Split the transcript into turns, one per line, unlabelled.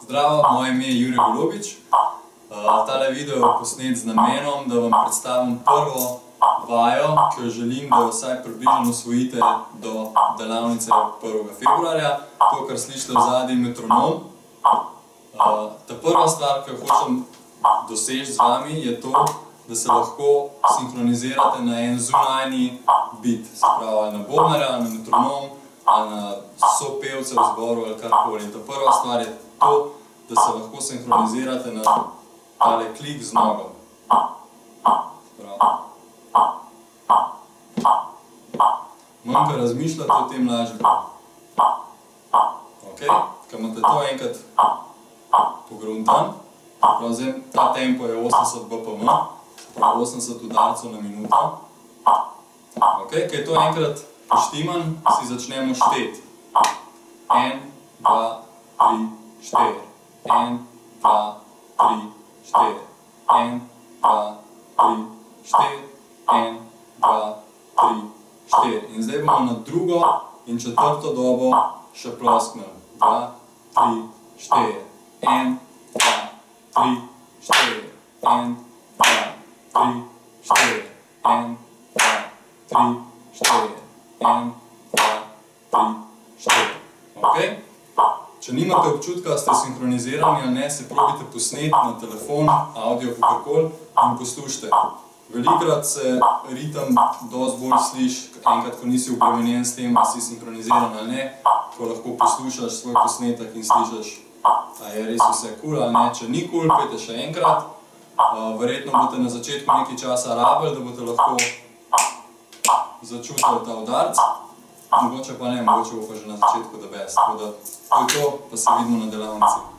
Zdravo, moje ime je Jure Golobič. Tale video je posnet z namenom, da vam predstavim prvo vajo, ki jo želim, da jo vsaj približno osvojite do delavnice 1. februarja. To, kar slišite v zadnji, metronom. Ta prva stvar, ki jo hočem doseči z vami, je to, da se lahko sinhronizirate na en zunajni bit. Se pravi, ali na bobnarja, ali na metronom, ali na sopevce v zboru, ali karkoli. Ta prva stvar je to, da se lahko sinhronizirate na tale klik z nogo. Manj, ko razmišljate o tem, lažje bo. Ok? Ko imate to enkrat pogruntan, ta tempo je 80 BPM, se pravi 80 udarcev na minuto. Ok? Ko je to enkrat poštiman, si začnemo šteti. 1, 2, 3, 4. 1, 2, 3, 4. 1, 2, 3, 4. 1, 2, 3, 4. In zdaj bomo na drugo in četrto dobo še plosknili. 2, 3, 4. 1, 2, 3, 4. 1, 2, 3, 4. 1, 2, 3, 4. 1, 2, 3, 4. Ok? Če nimate občutka, da ste sinhronizirani ali ne, se probite posneti na telefon, audio, kakorkoli in poslušajte. Velikokrat se ritem dosti bolj sliši, enkrat, ko nisi obremenjen s tem, ali si sinhroniziran ali ne, ko lahko poslušaš svoj posnetek in slišiš, a je res vse kul ali ne. Če ni kul, pejte še enkrat. Verjetno boste na začetku nekaj časa rabili, da boste lahko začutili ta udarc. Mogoče pa ne, mogoče bo pa že na začetku the best. Tako da to je to, pa se vidimo na delavnici.